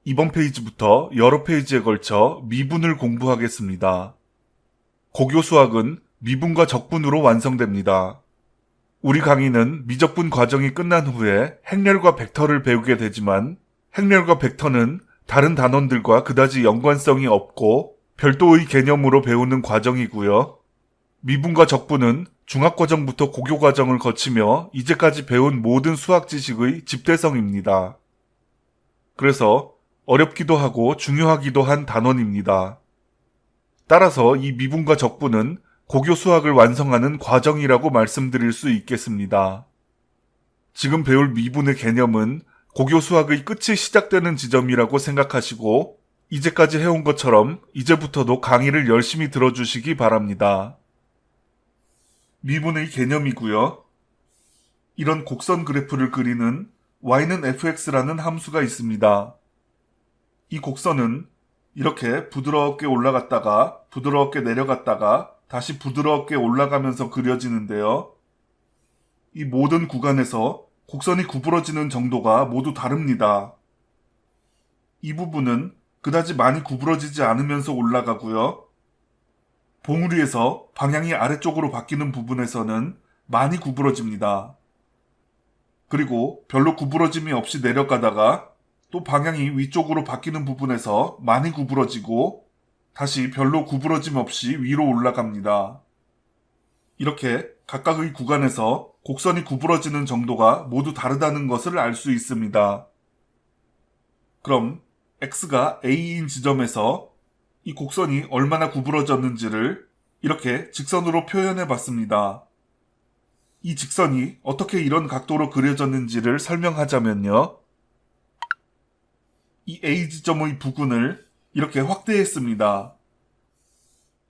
이번 페이지부터 여러 페이지에 걸쳐 미분을 공부하겠습니다. 고교 수학은 미분과 적분으로 완성됩니다. 우리 강의는 미적분 과정이 끝난 후에 행렬과 벡터를 배우게 되지만 행렬과 벡터는 다른 단원들과 그다지 연관성이 없고 별도의 개념으로 배우는 과정이고요. 미분과 적분은 중학과정부터 고교과정을 거치며 이제까지 배운 모든 수학 지식의 집대성입니다. 그래서 어렵기도 하고 중요하기도 한 단원입니다. 따라서 이 미분과 적분은 고교 수학을 완성하는 과정이라고 말씀드릴 수 있겠습니다. 지금 배울 미분의 개념은 고교 수학의 끝이 시작되는 지점이라고 생각하시고 이제까지 해온 것처럼 이제부터도 강의를 열심히 들어주시기 바랍니다. 미분의 개념이고요. 이런 곡선 그래프를 그리는 y는 fx라는 함수가 있습니다. 이 곡선은 이렇게 부드럽게 올라갔다가 부드럽게 내려갔다가 다시 부드럽게 올라가면서 그려지는데요. 이 모든 구간에서 곡선이 구부러지는 정도가 모두 다릅니다. 이 부분은 그다지 많이 구부러지지 않으면서 올라가고요. 봉우리에서 방향이 아래쪽으로 바뀌는 부분에서는 많이 구부러집니다. 그리고 별로 구부러짐이 없이 내려가다가 또 방향이 위쪽으로 바뀌는 부분에서 많이 구부러지고 다시 별로 구부러짐 없이 위로 올라갑니다. 이렇게 각각의 구간에서 곡선이 구부러지는 정도가 모두 다르다는 것을 알 수 있습니다. 그럼 x가 a인 지점에서 이 곡선이 얼마나 구부러졌는지를 이렇게 직선으로 표현해 봤습니다. 이 직선이 어떻게 이런 각도로 그려졌는지를 설명하자면요. 이 A 지점의 부근을 이렇게 확대했습니다.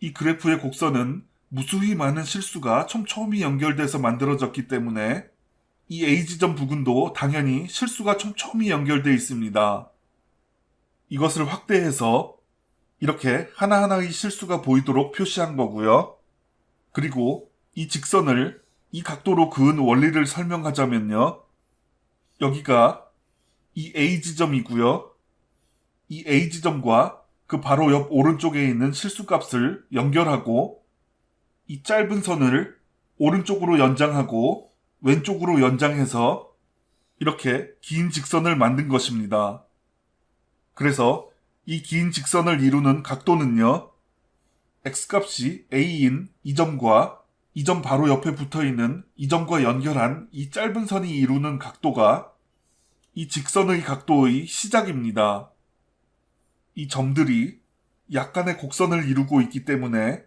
이 그래프의 곡선은 무수히 많은 실수가 촘촘히 연결돼서 만들어졌기 때문에 이 A 지점 부근도 당연히 실수가 촘촘히 연결되어 있습니다. 이것을 확대해서 이렇게 하나하나의 실수가 보이도록 표시한 거고요. 그리고 이 직선을 이 각도로 그은 원리를 설명하자면요. 여기가 이 A 지점이고요. 이 A 지점과 그 바로 옆 오른쪽에 있는 실수값을 연결하고 이 짧은 선을 오른쪽으로 연장하고 왼쪽으로 연장해서 이렇게 긴 직선을 만든 것입니다. 그래서 이 긴 직선을 이루는 각도는요. x값이 a인 이 점과 이 점 바로 옆에 붙어있는 이 점과 연결한 이 짧은 선이 이루는 각도가 이 직선의 각도의 시작입니다. 이 점들이 약간의 곡선을 이루고 있기 때문에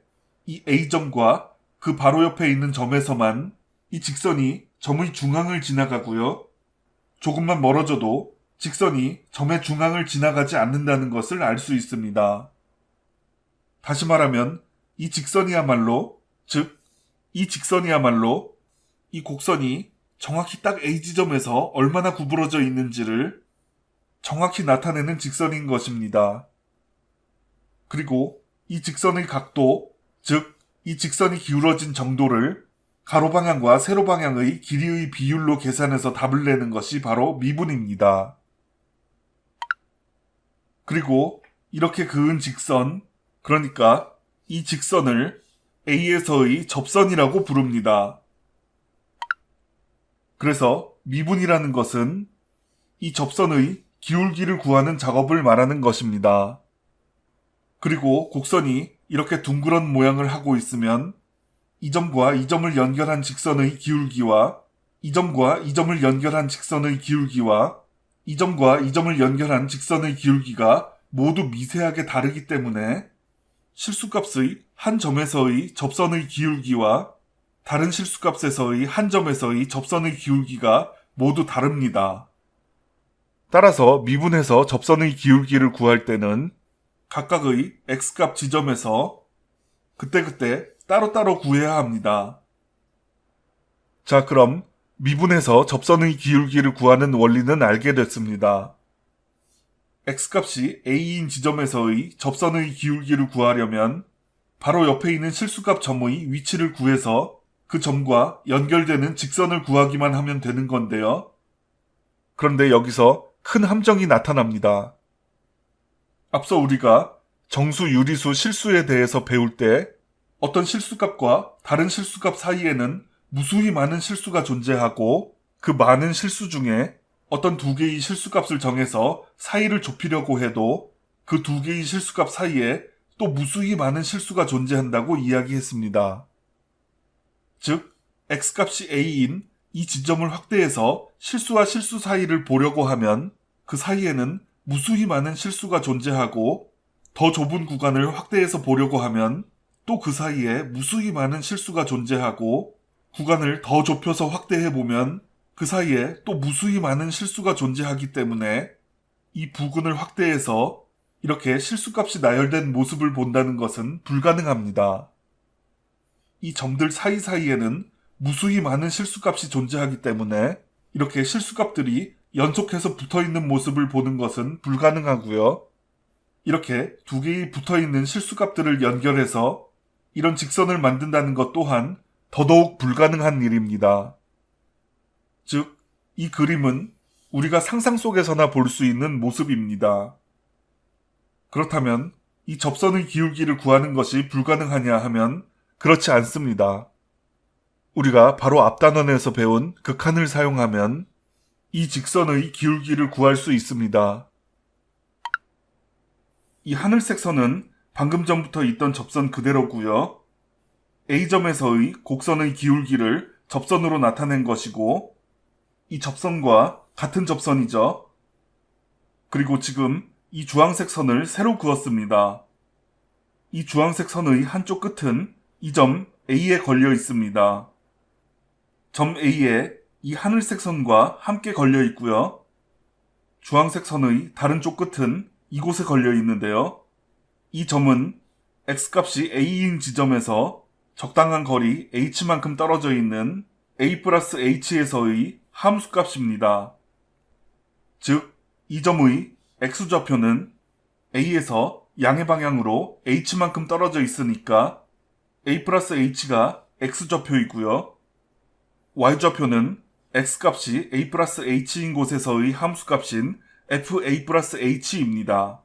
이 A점과 그 바로 옆에 있는 점에서만 이 직선이 점의 중앙을 지나가고요. 조금만 멀어져도 직선이 점의 중앙을 지나가지 않는다는 것을 알 수 있습니다. 다시 말하면 이 직선이야말로, 즉 이 직선이야말로 이 곡선이 정확히 딱 A 지점에서 얼마나 구부러져 있는지를 정확히 나타내는 직선인 것입니다. 그리고 이 직선의 각도, 즉 이 직선이 기울어진 정도를 가로 방향과 세로 방향의 길이의 비율로 계산해서 답을 내는 것이 바로 미분입니다. 그리고 이렇게 그은 직선, 그러니까 이 직선을 A에서의 접선이라고 부릅니다. 그래서 미분이라는 것은 이 접선의 기울기를 구하는 작업을 말하는 것입니다. 그리고 곡선이 이렇게 둥그런 모양을 하고 있으면 이 점과 이 점을 연결한 직선의 기울기와 이 점과 이 점을 연결한 직선의 기울기와 이 점과 이 점을 연결한 직선의 기울기가 모두 미세하게 다르기 때문에 실수값의 한 점에서의 접선의 기울기와 다른 실수값에서의 한 점에서의 접선의 기울기가 모두 다릅니다. 따라서 미분해서 접선의 기울기를 구할 때는 각각의 x값 지점에서 그때그때 따로따로 구해야 합니다. 자, 그럼 미분해서 접선의 기울기를 구하는 원리는 알게 됐습니다. x값이 a인 지점에서의 접선의 기울기를 구하려면 바로 옆에 있는 실수값 점의 위치를 구해서 그 점과 연결되는 직선을 구하기만 하면 되는 건데요. 그런데 여기서 큰 함정이 나타납니다. 앞서 우리가 정수, 유리수, 실수에 대해서 배울 때 어떤 실수값과 다른 실수값 사이에는 무수히 많은 실수가 존재하고 그 많은 실수 중에 어떤 두 개의 실수값을 정해서 사이를 좁히려고 해도 그 두 개의 실수값 사이에 또 무수히 많은 실수가 존재한다고 이야기했습니다. 즉, x값이 a인 이 지점을 확대해서 실수와 실수 사이를 보려고 하면 그 사이에는 무수히 많은 실수가 존재하고 더 좁은 구간을 확대해서 보려고 하면 또 그 사이에 무수히 많은 실수가 존재하고 구간을 더 좁혀서 확대해보면 그 사이에 또 무수히 많은 실수가 존재하기 때문에 이 부근을 확대해서 이렇게 실수값이 나열된 모습을 본다는 것은 불가능합니다. 이 점들 사이사이에는 무수히 많은 실수값이 존재하기 때문에 이렇게 실수값들이 연속해서 붙어있는 모습을 보는 것은 불가능하고요. 이렇게 두 개의 붙어있는 실수값들을 연결해서 이런 직선을 만든다는 것 또한 더더욱 불가능한 일입니다. 즉, 이 그림은 우리가 상상 속에서나 볼 수 있는 모습입니다. 그렇다면 이 접선의 기울기를 구하는 것이 불가능하냐 하면 그렇지 않습니다. 우리가 바로 앞 단원에서 배운 극한을 사용하면 이 직선의 기울기를 구할 수 있습니다. 이 하늘색 선은 방금 전부터 있던 접선 그대로고요. A점에서의 곡선의 기울기를 접선으로 나타낸 것이고 이 접선과 같은 접선이죠. 그리고 지금 이 주황색 선을 새로 그었습니다. 이 주황색 선의 한쪽 끝은 이 점 A에 걸려 있습니다. 점 A에 이 하늘색 선과 함께 걸려 있고요. 주황색 선의 다른 쪽 끝은 이곳에 걸려 있는데요. 이 점은 x값이 a인 지점에서 적당한 거리 h만큼 떨어져 있는 a 플러스 h에서의 함수값입니다. 즉, 이 점의 x좌표는 a에서 양의 방향으로 h만큼 떨어져 있으니까 a 플러스 h가 x좌표이고요. y좌표는 x값이 a 플러스 h인 곳에서의 함수값인 fa 플러스 h입니다.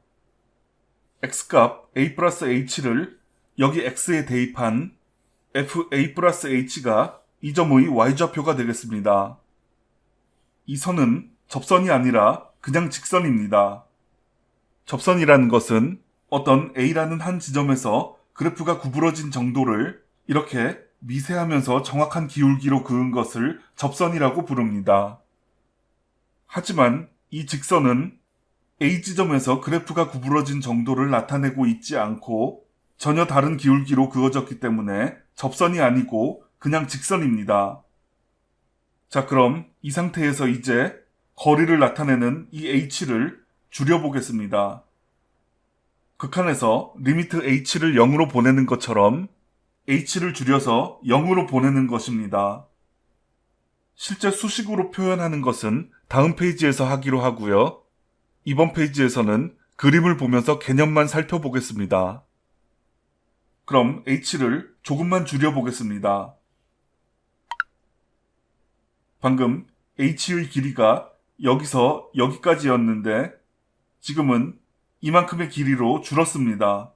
x값 a 플러스 h를 여기 x에 대입한 fa 플러스 h가 이 점의 y좌표가 되겠습니다. 이 선은 접선이 아니라 그냥 직선입니다. 접선이라는 것은 어떤 a라는 한 지점에서 그래프가 구부러진 정도를 이렇게 미세하면서 정확한 기울기로 그은 것을 접선이라고 부릅니다. 하지만 이 직선은 A 지점에서 그래프가 구부러진 정도를 나타내고 있지 않고 전혀 다른 기울기로 그어졌기 때문에 접선이 아니고 그냥 직선입니다. 자, 그럼 이 상태에서 이제 거리를 나타내는 이 h를 줄여보겠습니다. 극한에서 리미트 h를 0으로 보내는 것처럼 h를 줄여서 0으로 보내는 것입니다. 실제 수식으로 표현하는 것은 다음 페이지에서 하기로 하고요. 이번 페이지에서는 그림을 보면서 개념만 살펴보겠습니다. 그럼 h를 조금만 줄여보겠습니다. 방금 h의 길이가 여기서 여기까지였는데 지금은 이만큼의 길이로 줄었습니다.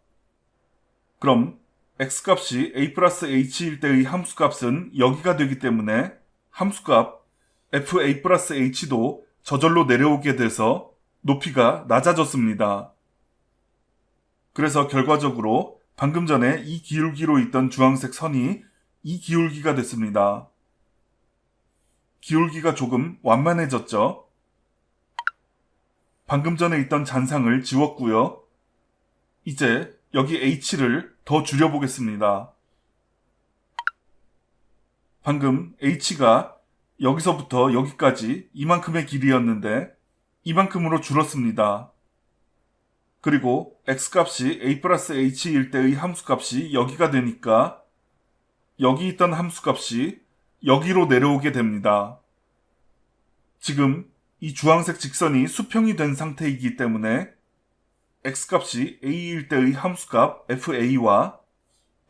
그럼 x값이 a 플러스 h일 때의 함수값은 여기가 되기 때문에 함수값 fa 플러스 h도 저절로 내려오게 돼서 높이가 낮아졌습니다. 그래서 결과적으로 방금 전에 이 기울기로 있던 주황색 선이 이 기울기가 됐습니다. 기울기가 조금 완만해졌죠? 방금 전에 있던 잔상을 지웠고요. 이제 여기 h를 더 줄여보겠습니다. 방금 h가 여기서부터 여기까지 이만큼의 길이였는데 이만큼으로 줄었습니다. 그리고 x값이 a 플러스 h일 때의 함수값이 여기가 되니까 여기 있던 함수값이 여기로 내려오게 됩니다. 지금 이 주황색 직선이 수평이 된 상태이기 때문에 x값이 a일 때의 함수값 fa와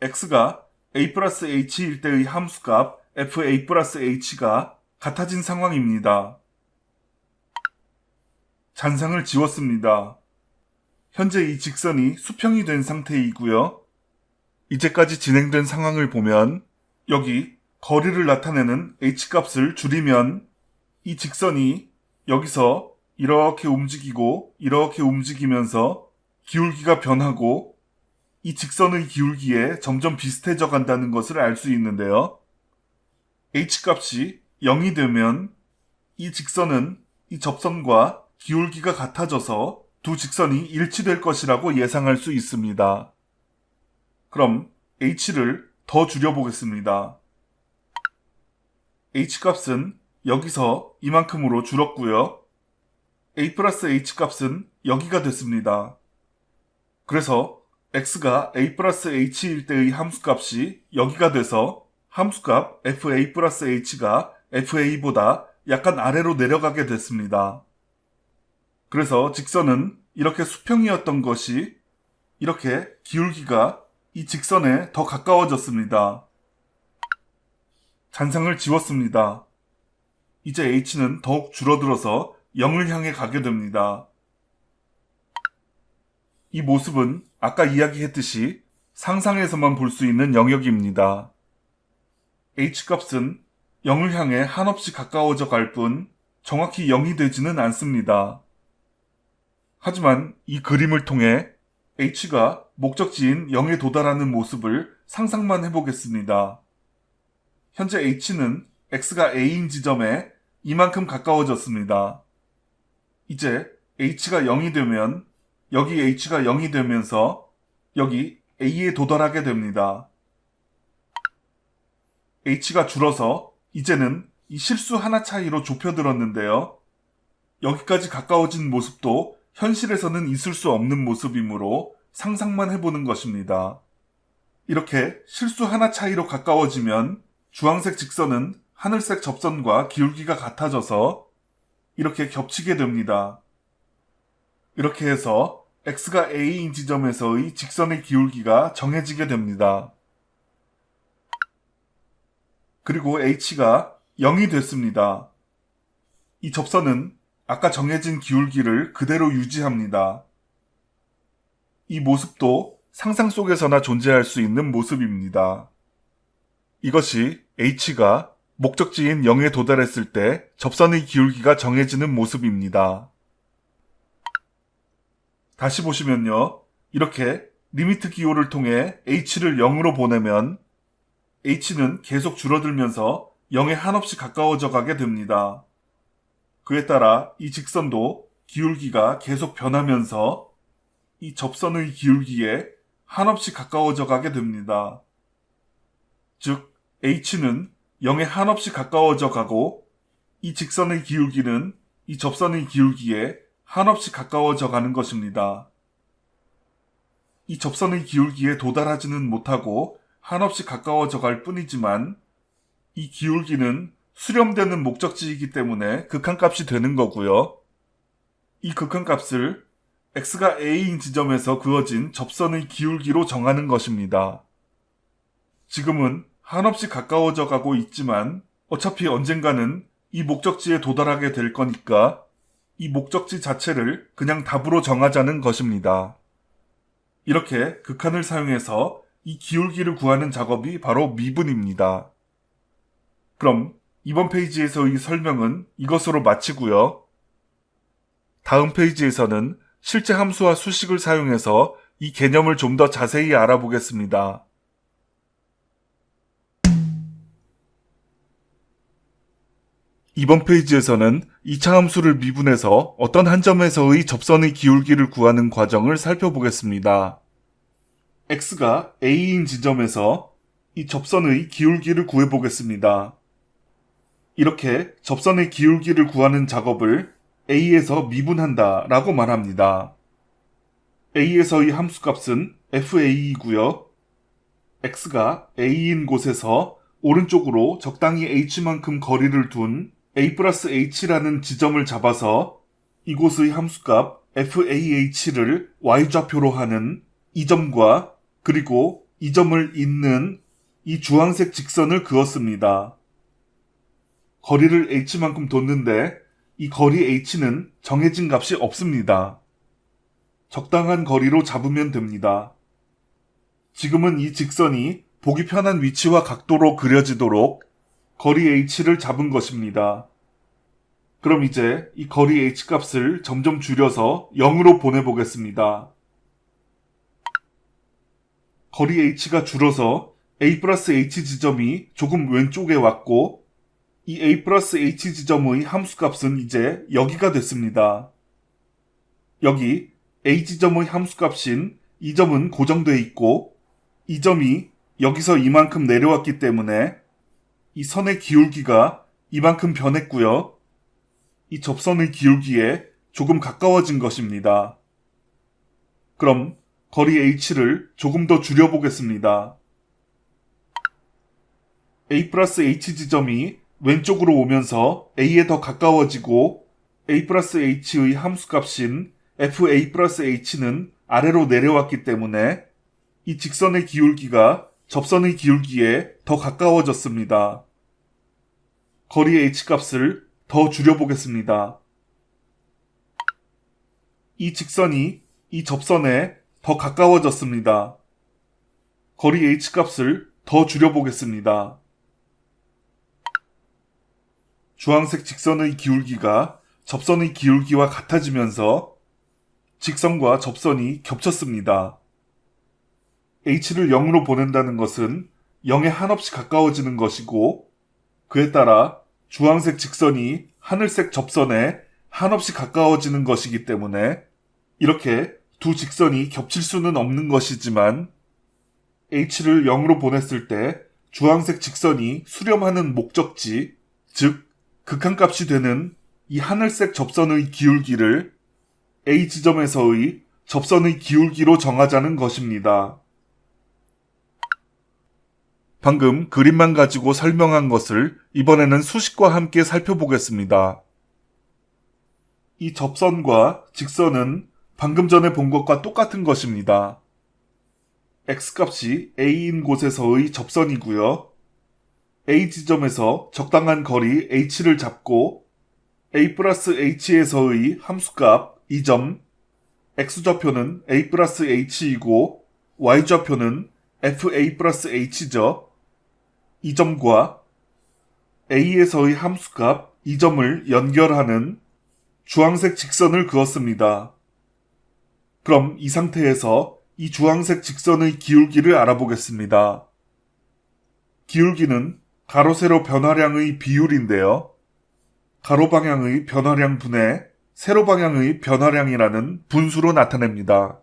x가 a 플러스 h일 때의 함수값 fa 플러스 h가 같아진 상황입니다. 잔상을 지웠습니다. 현재 이 직선이 수평이 된 상태이고요. 이제까지 진행된 상황을 보면 여기 거리를 나타내는 h값을 줄이면 이 직선이 여기서 이렇게 움직이고 이렇게 움직이면서 기울기가 변하고 이 직선의 기울기에 점점 비슷해져 간다는 것을 알 수 있는데요. h값이 0이 되면 이 직선은 이 접선과 기울기가 같아져서 두 직선이 일치될 것이라고 예상할 수 있습니다. 그럼 h를 더 줄여보겠습니다. h값은 여기서 이만큼으로 줄었고요. a 플러스 h값은 여기가 됐습니다. 그래서 x가 a 플러스 h일 때의 함수값이 여기가 돼서 함수값 fa 플러스 h가 fa보다 약간 아래로 내려가게 됐습니다. 그래서 직선은 이렇게 수평이었던 것이 이렇게 기울기가 이 직선에 더 가까워졌습니다. 잔상을 지웠습니다. 이제 h는 더욱 줄어들어서 0을 향해 가게 됩니다. 이 모습은 아까 이야기했듯이 상상에서만 볼 수 있는 영역입니다. h값은 0을 향해 한없이 가까워져 갈 뿐 정확히 0이 되지는 않습니다. 하지만 이 그림을 통해 h가 목적지인 0에 도달하는 모습을 상상만 해보겠습니다. 현재 h는 x가 a인 지점에 이만큼 가까워졌습니다. 이제 h가 0이 되면 여기 h가 0이 되면서 여기 a에 도달하게 됩니다. h가 줄어서 이제는 이 실수 하나 차이로 좁혀들었는데요. 여기까지 가까워진 모습도 현실에서는 있을 수 없는 모습이므로 상상만 해보는 것입니다. 이렇게 실수 하나 차이로 가까워지면 주황색 직선은 하늘색 접선과 기울기가 같아져서 이렇게 겹치게 됩니다. 이렇게 해서 x가 a인 지점에서의 직선의 기울기가 정해지게 됩니다. 그리고 h가 0이 됐습니다. 이 접선은 아까 정해진 기울기를 그대로 유지합니다. 이 모습도 상상 속에서나 존재할 수 있는 모습입니다. 이것이 h가 목적지인 0에 도달했을 때 접선의 기울기가 정해지는 모습입니다. 다시 보시면요. 이렇게 리미트 기호를 통해 h를 0으로 보내면 h는 계속 줄어들면서 0에 한없이 가까워져 가게 됩니다. 그에 따라 이 직선도 기울기가 계속 변하면서 이 접선의 기울기에 한없이 가까워져 가게 됩니다. 즉, h는 0에 한없이 가까워져 가고 이 직선의 기울기는 이 접선의 기울기에 한없이 가까워져 가는 것입니다. 이 접선의 기울기에 도달하지는 못하고 한없이 가까워져 갈 뿐이지만 이 기울기는 수렴되는 목적지이기 때문에 극한값이 되는 거고요. 이 극한값을 x가 a인 지점에서 그어진 접선의 기울기로 정하는 것입니다. 지금은 한없이 가까워져 가고 있지만 어차피 언젠가는 이 목적지에 도달하게 될 거니까 이 목적지 자체를 그냥 답으로 정하자는 것입니다. 이렇게 극한을 사용해서 이 기울기를 구하는 작업이 바로 미분입니다. 그럼 이번 페이지에서의 설명은 이것으로 마치고요. 다음 페이지에서는 실제 함수와 수식을 사용해서 이 개념을 좀 더 자세히 알아보겠습니다. 이번 페이지에서는 2차 함수를 미분해서 어떤 한 점에서의 접선의 기울기를 구하는 과정을 살펴보겠습니다. x가 a인 지점에서 이 접선의 기울기를 구해보겠습니다. 이렇게 접선의 기울기를 구하는 작업을 a에서 미분한다 라고 말합니다. a에서의 함수값은 fa이고요. x가 a인 곳에서 오른쪽으로 적당히 h만큼 거리를 둔 a 플러스 h라는 지점을 잡아서 이곳의 함수값 fah를 y좌표로 하는 이 점과 그리고 이 점을 잇는 이 주황색 직선을 그었습니다. 거리를 h만큼 뒀는데 이 거리 h는 정해진 값이 없습니다. 적당한 거리로 잡으면 됩니다. 지금은 이 직선이 보기 편한 위치와 각도로 그려지도록 거리 h를 잡은 것입니다. 그럼 이제 이 거리 h 값을 점점 줄여서 0으로 보내보겠습니다. 거리 h가 줄어서 a 플러스 h 지점이 조금 왼쪽에 왔고 이 a 플러스 h 지점의 함수값은 이제 여기가 됐습니다. 여기 a 지점의 함수값인 이 점은 고정되어 있고 이 점이 여기서 이만큼 내려왔기 때문에 이 선의 기울기가 이만큼 변했고요. 이 접선의 기울기에 조금 가까워진 것입니다. 그럼 거리 h를 조금 더 줄여보겠습니다. a 플러스 h 지점이 왼쪽으로 오면서 a에 더 가까워지고 a 플러스 h의 함수값인 fa 플러스 h는 아래로 내려왔기 때문에 이 직선의 기울기가 접선의 기울기에 더 가까워졌습니다. 거리 h 값을 더 줄여보겠습니다. 이 직선이 이 접선에 더 가까워졌습니다. 거리 h 값을 더 줄여보겠습니다. 주황색 직선의 기울기가 접선의 기울기와 같아지면서 직선과 접선이 겹쳤습니다. h를 0으로 보낸다는 것은 0에 한없이 가까워지는 것이고 그에 따라 주황색 직선이 하늘색 접선에 한없이 가까워지는 것이기 때문에 이렇게 두 직선이 겹칠 수는 없는 것이지만 h를 0으로 보냈을 때 주황색 직선이 수렴하는 목적지, 즉 극한값이 되는 이 하늘색 접선의 기울기를 a 지점에서의 접선의 기울기로 정하자는 것입니다. 방금 그림만 가지고 설명한 것을 이번에는 수식과 함께 살펴보겠습니다. 이 접선과 직선은 방금 전에 본 것과 똑같은 것입니다. x값이 a인 곳에서의 접선이고요. a 지점에서 적당한 거리 h를 잡고 a 플러스 h에서의 함수값 2점, x좌표는 a 플러스 h이고 y좌표는 fa 플러스 h죠. 이 점과 a에서의 함수값 이 점을 연결하는 주황색 직선을 그었습니다. 그럼 이 상태에서 이 주황색 직선의 기울기를 알아보겠습니다. 기울기는 가로 세로 변화량의 비율인데요. 가로 방향의 변화량 분의 세로 방향의 변화량이라는 분수로 나타냅니다.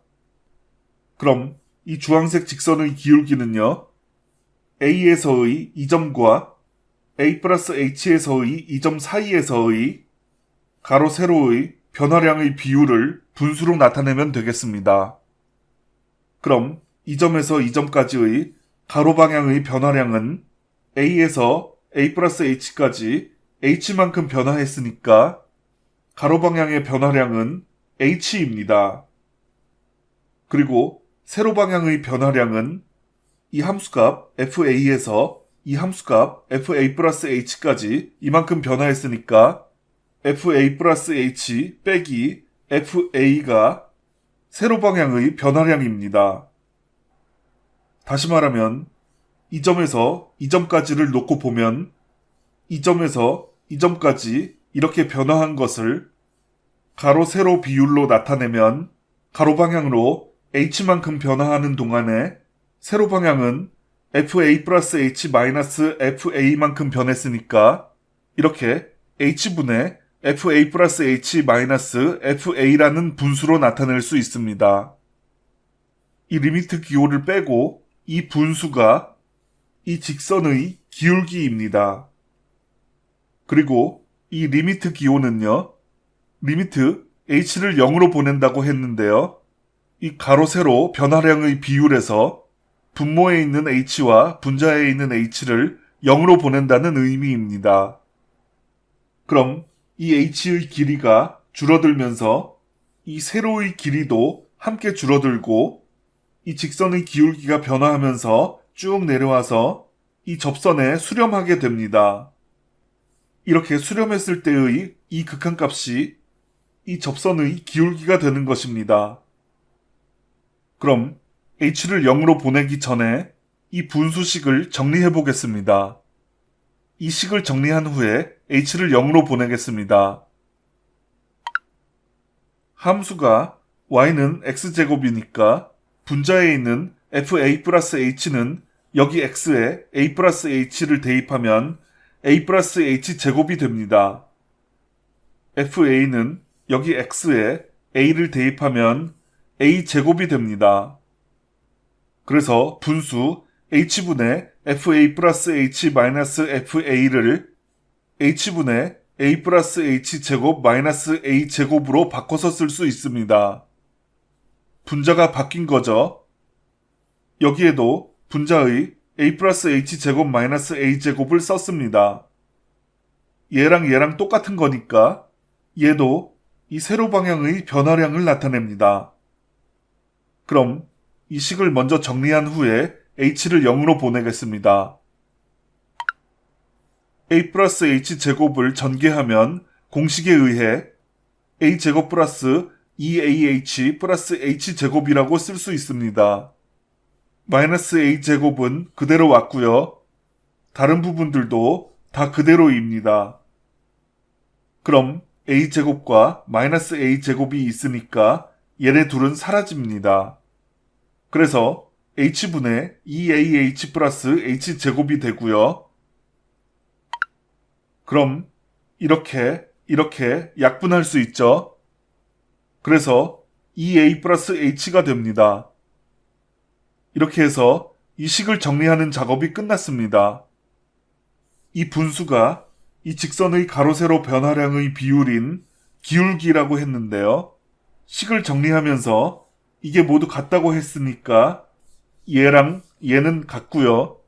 그럼 이 주황색 직선의 기울기는요. a에서의 이 점과 a 플러스 h에서의 이 점 사이에서의 가로 세로의 변화량의 비율을 분수로 나타내면 되겠습니다. 그럼 이 점에서 이 점까지의 가로 방향의 변화량은 a에서 a 플러스 h까지 h만큼 변화했으니까 가로 방향의 변화량은 h입니다. 그리고 세로 방향의 변화량은 이 함수값 fa에서 이 함수값 fa 플러스 h까지 이만큼 변화했으니까 fa 플러스 h 빼기 fa가 세로 방향의 변화량입니다. 다시 말하면 이 점에서 이 점까지를 놓고 보면 이 점에서 이 점까지 이렇게 변화한 것을 가로 세로 비율로 나타내면 가로 방향으로 h만큼 변화하는 동안에 세로 방향은 fa 플러스 h 마이너스 fa만큼 변했으니까 이렇게 h분의 fa 플러스 h 마이너스 fa라는 분수로 나타낼 수 있습니다. 이 리미트 기호를 빼고 이 분수가 이 직선의 기울기입니다. 그리고 이 리미트 기호는요. 리미트 h를 0으로 보낸다고 했는데요. 이 가로 세로 변화량의 비율에서 분모에 있는 h와 분자에 있는 h를 0으로 보낸다는 의미입니다. 그럼 이 h의 길이가 줄어들면서 이 세로의 길이도 함께 줄어들고 이 직선의 기울기가 변화하면서 쭉 내려와서 이 접선에 수렴하게 됩니다. 이렇게 수렴했을 때의 이 극한값이 이 접선의 기울기가 되는 것입니다. 그럼 h를 0으로 보내기 전에 이 분수식을 정리해 보겠습니다. 이 식을 정리한 후에 h를 0으로 보내겠습니다. 함수가 y는 x제곱이니까 분자에 있는 fa 플러스 h는 여기 x에 a 플러스 h를 대입하면 a 플러스 h 제곱이 됩니다. fa는 여기 x에 a를 대입하면 a 제곱이 됩니다. 그래서 분수 h분의 fa 플러스 h 마이너스 fa를 h분의 a 플러스 h 제곱 마이너스 a 제곱으로 바꿔서 쓸 수 있습니다. 분자가 바뀐 거죠. 여기에도 분자의 a 플러스 h 제곱 마이너스 a 제곱을 썼습니다. 얘랑 똑같은 거니까 얘도 이 세로 방향의 변화량을 나타냅니다. 그럼 이 식을 먼저 정리한 후에 h를 0으로 보내겠습니다. a 플러스 h 제곱을 전개하면 공식에 의해 a 제곱 플러스 2ah 플러스 h 제곱이라고 쓸 수 있습니다. 마이너스 a 제곱은 그대로 왔고요. 다른 부분들도 다 그대로입니다. 그럼 a 제곱과 마이너스 a 제곱이 있으니까 얘네 둘은 사라집니다. 그래서 h분의 2ah 플러스 h 제곱이 되고요. 그럼 이렇게 약분할 수 있죠. 그래서 2a 플러스 h가 됩니다. 이렇게 해서 이 식을 정리하는 작업이 끝났습니다. 이 분수가 이 직선의 가로세로 변화량의 비율인 기울기라고 했는데요. 식을 정리하면서 이게 모두 같다고 했으니까 얘랑 얘는 같고요.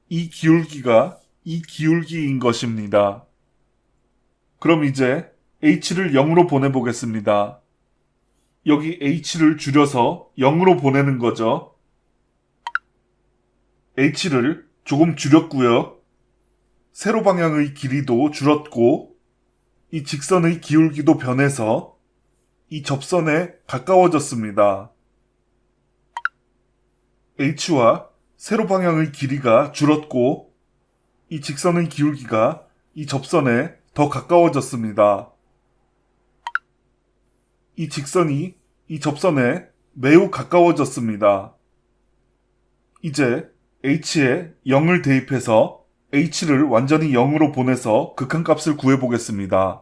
이 기울기가 이 기울기인 것입니다. 그럼 이제 h를 0으로 보내보겠습니다. 여기 h를 줄여서 0으로 보내는 거죠. h를 조금 줄였고요. 세로 방향의 길이도 줄었고 이 직선의 기울기도 변해서 이 접선에 가까워졌습니다. h와 세로 방향의 길이가 줄었고 이 직선의 기울기가 이 접선에 더 가까워졌습니다. 이 직선이 이 접선에 매우 가까워졌습니다. 이제 h에 0을 대입해서 h를 완전히 0으로 보내서 극한값을 구해보겠습니다.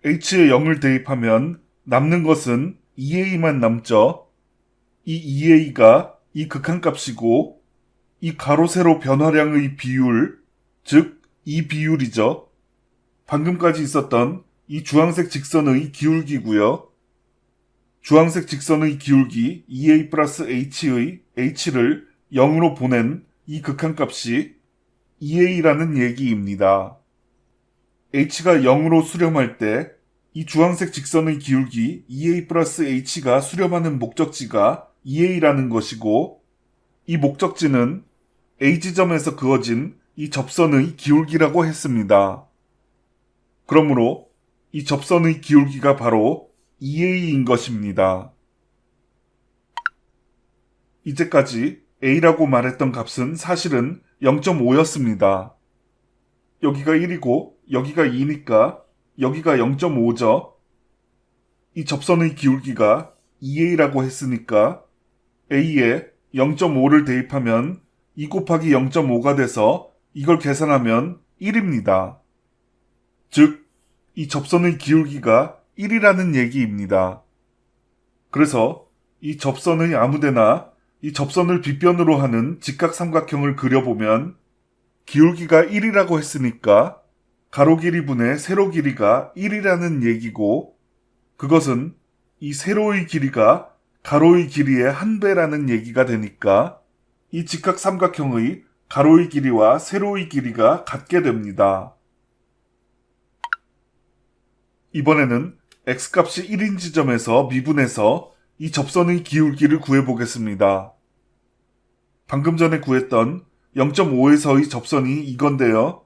h에 0을 대입하면 남는 것은 2a만 남죠. 이 2a가 이 극한값이고 이 가로세로 변화량의 비율, 즉 이 비율이죠. 방금까지 있었던 이 주황색 직선의 기울기고요. 주황색 직선의 기울기 2a 플러스 h의 h를 0으로 보낸 이 극한값이 2a라는 얘기입니다. h가 0으로 수렴할 때 이 주황색 직선의 기울기 2a 플러스 h가 수렴하는 목적지가 2a라는 것이고 이 목적지는 a 지점에서 그어진 이 접선의 기울기라고 했습니다. 그러므로 이 접선의 기울기가 바로 2a인 것입니다. 이제까지 a라고 말했던 값은 사실은 0.5였습니다. 여기가 1이고 여기가 2니까 여기가 0.5죠. 이 접선의 기울기가 2a라고 했으니까 a에 0.5를 대입하면 2 곱하기 0.5가 돼서 이걸 계산하면 1입니다. 즉, 이 접선의 기울기가 1이라는 얘기입니다. 그래서 이 접선의 아무데나 이 접선을 빗변으로 하는 직각삼각형을 그려보면 기울기가 1이라고 했으니까 가로 길이분의 세로 길이가 1이라는 얘기고 그것은 이 세로의 길이가 가로의 길이의 한 배라는 얘기가 되니까 이 직각삼각형의 가로의 길이와 세로의 길이가 같게 됩니다. 이번에는 x값이 1인 지점에서 미분해서 이 접선의 기울기를 구해보겠습니다. 방금 전에 구했던 0.5에서의 접선이 이건데요.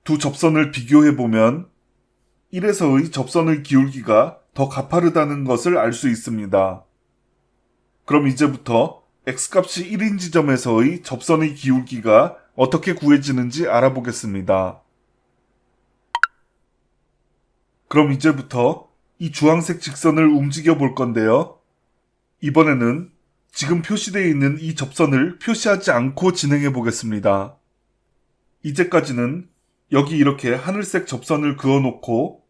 두 접선을 비교해보면 1에서의 접선의 기울기가 더 가파르다는 것을 알 수 있습니다. 그럼 이제부터 x값이 1인 지점에서의 접선의 기울기가 어떻게 구해지는지 알아보겠습니다. 그럼 이제부터 이 주황색 직선을 움직여 볼 건데요. 이번에는 지금 표시되어 있는 이 접선을 표시하지 않고 진행해 보겠습니다. 이제까지는 여기 이렇게 하늘색 접선을 그어놓고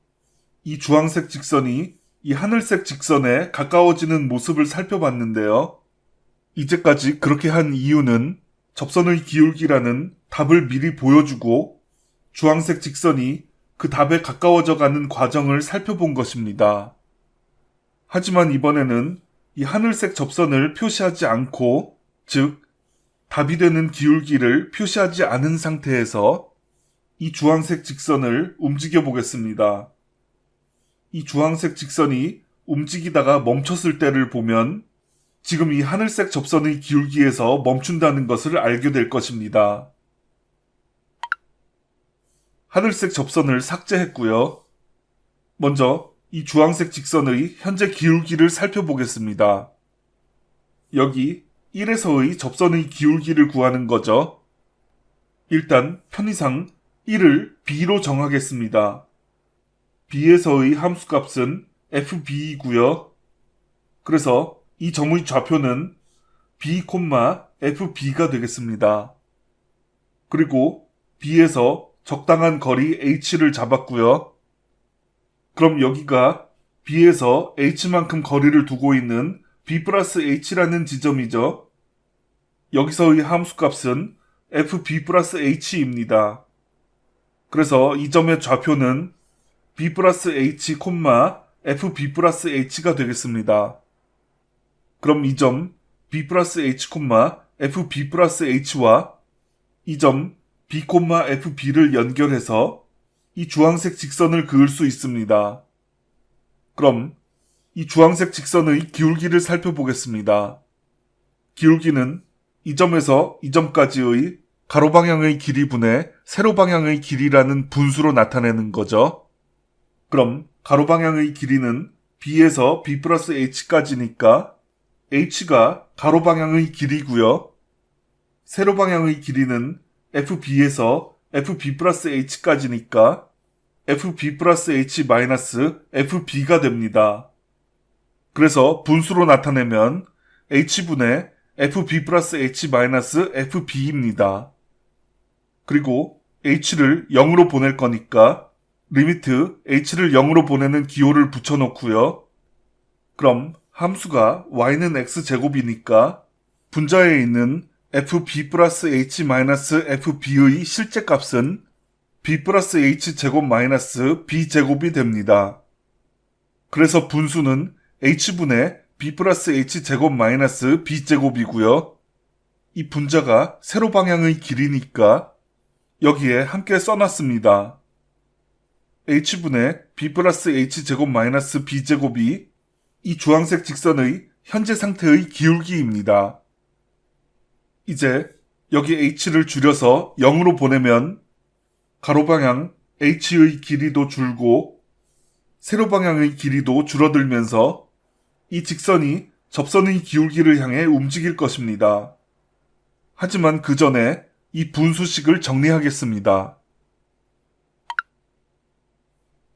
이 주황색 직선이 이 하늘색 직선에 가까워지는 모습을 살펴봤는데요. 이제까지 그렇게 한 이유는 접선의 기울기라는 답을 미리 보여주고 주황색 직선이 그 답에 가까워져 가는 과정을 살펴본 것입니다. 하지만 이번에는 이 하늘색 접선을 표시하지 않고, 즉 답이 되는 기울기를 표시하지 않은 상태에서 이 주황색 직선을 움직여 보겠습니다. 이 주황색 직선이 움직이다가 멈췄을 때를 보면 지금 이 하늘색 접선의 기울기에서 멈춘다는 것을 알게 될 것입니다. 하늘색 접선을 삭제했고요. 먼저 이 주황색 직선의 현재 기울기를 살펴보겠습니다. 여기 1에서의 접선의 기울기를 구하는 거죠. 일단 편의상 1을 b로 정하겠습니다. b에서의 함수값은 fb이고요. 그래서 이 점의 좌표는 b, fb가 되겠습니다. 그리고 b에서 적당한 거리 h를 잡았고요. 그럼 여기가 b에서 h만큼 거리를 두고 있는 b 플러스 h라는 지점이죠. 여기서의 함수값은 fb 플러스 h입니다. 그래서 이 점의 좌표는 b 플러스 h, fb 플러스 h가 되겠습니다. 그럼 이 점 b 플러스 h, fb 플러스 h와 이 점 b, fb를 연결해서 이 주황색 직선을 그을 수 있습니다. 그럼 이 주황색 직선의 기울기를 살펴보겠습니다. 기울기는 이 점에서 이 점까지의 가로방향의 길이분의 세로방향의 길이라는 분수로 나타내는 거죠. 그럼 가로방향의 길이는 b에서 b 플러스 h까지니까 h가 가로방향의 길이고요. 세로방향의 길이는 fb에서 fb 플러스 h까지니까 fb 플러스 h 마이너스 fb가 됩니다. 그래서 분수로 나타내면 h분의 fb 플러스 h 마이너스 fb입니다. 그리고 h를 0으로 보낼 거니까 리미트 h를 0으로 보내는 기호를 붙여놓고요. 그럼 함수가 y는 x제곱이니까 분자에 있는 fb 플러스 h 마이너스 fb의 실제값은 b 플러스 h제곱 마이너스 b제곱이 됩니다. 그래서 분수는 h분의 b 플러스 h제곱 마이너스 b제곱이고요. 이 분자가 세로 방향의 길이니까 여기에 함께 써놨습니다. h분의 b 플러스 h제곱 마이너스 b제곱이 이 주황색 직선의 현재 상태의 기울기입니다. 이제 여기 h를 줄여서 0으로 보내면 가로방향 h의 길이도 줄고 세로방향의 길이도 줄어들면서 이 직선이 접선의 기울기를 향해 움직일 것입니다. 하지만 그 전에 이 분수식을 정리하겠습니다.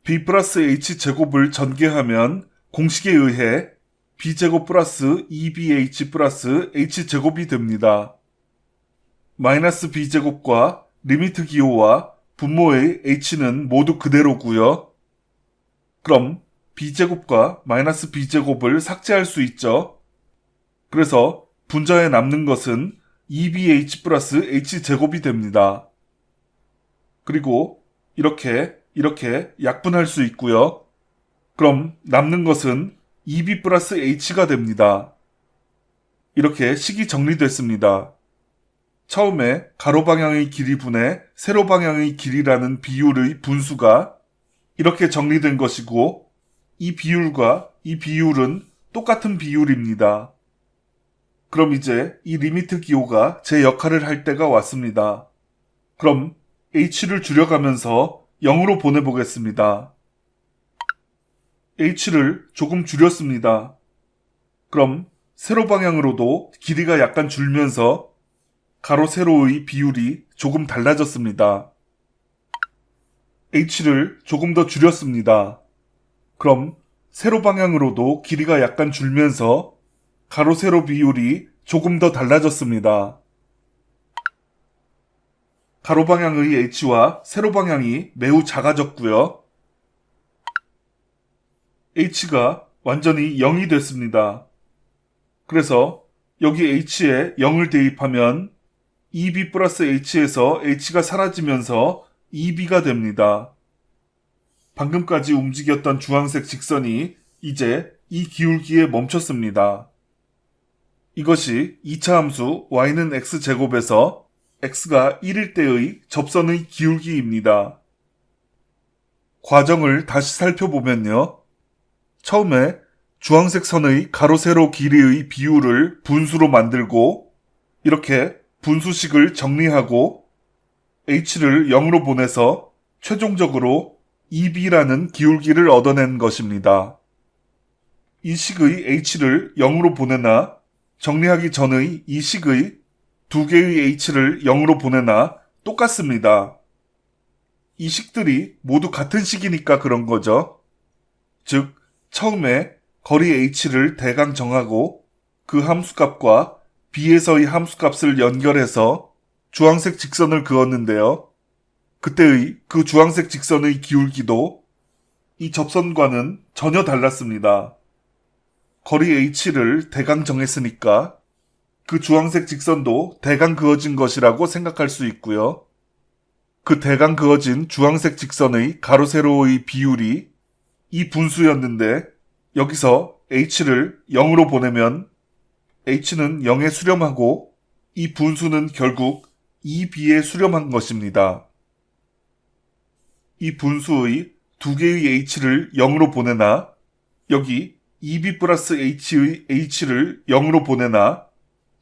b 플러스 h제곱을 전개하면 공식에 의해 b제곱 플러스 2bh 플러스 h제곱이 됩니다. 마이너스 b제곱과 리미트 기호와 분모의 h는 모두 그대로고요. 그럼 b제곱과 마이너스 b제곱을 삭제할 수 있죠. 그래서 분자에 남는 것은 2bh 플러스 h제곱이 됩니다. 그리고 이렇게 약분할 수 있고요. 그럼 남는 것은 2b 플러스 h가 됩니다. 이렇게 식이 정리됐습니다. 처음에 가로방향의 길이분의 세로방향의 길이라는 비율의 분수가 이렇게 정리된 것이고 이 비율과 이 비율은 똑같은 비율입니다. 그럼 이제 이 리미트 기호가 제 역할을 할 때가 왔습니다. 그럼 h를 줄여가면서 0으로 보내보겠습니다. h를 조금 줄였습니다. 그럼 세로 방향으로도 길이가 약간 줄면서 가로 세로의 비율이 조금 달라졌습니다. h를 조금 더 줄였습니다. 그럼 세로 방향으로도 길이가 약간 줄면서 가로 세로 비율이 조금 더 달라졌습니다. 가로 방향의 h와 세로 방향이 매우 작아졌고요. h가 완전히 0이 됐습니다. 그래서 여기 h에 0을 대입하면 2b 플러스 h에서 h가 사라지면서 2b가 됩니다. 방금까지 움직였던 주황색 직선이 이제 이 기울기에 멈췄습니다. 이것이 2차 함수 y는 x제곱에서 x가 1일 때의 접선의 기울기입니다. 과정을 다시 살펴보면요. 처음에 주황색 선의 가로 세로 길이의 비율을 분수로 만들고 이렇게 분수식을 정리하고 h를 0으로 보내서 최종적으로 2b라는 기울기를 얻어낸 것입니다. 이 식의 h를 0으로 보내나 정리하기 전의 이 식의 두 개의 h를 0으로 보내나 똑같습니다. 이 식들이 모두 같은 식이니까 그런 거죠. 즉, 처음에 거리 h를 대강 정하고 그 함수값과 b에서의 함수값을 연결해서 주황색 직선을 그었는데요. 그때의 그 주황색 직선의 기울기도 이 접선과는 전혀 달랐습니다. 거리 h를 대강 정했으니까 그 주황색 직선도 대강 그어진 것이라고 생각할 수 있고요. 그 대강 그어진 주황색 직선의 가로 세로의 비율이 이 분수였는데 여기서 h를 0으로 보내면 h는 0에 수렴하고 이 분수는 결국 2b에 수렴한 것입니다. 이 분수의 두 개의 h를 0으로 보내나 여기 2b 플러스 h의 h를 0으로 보내나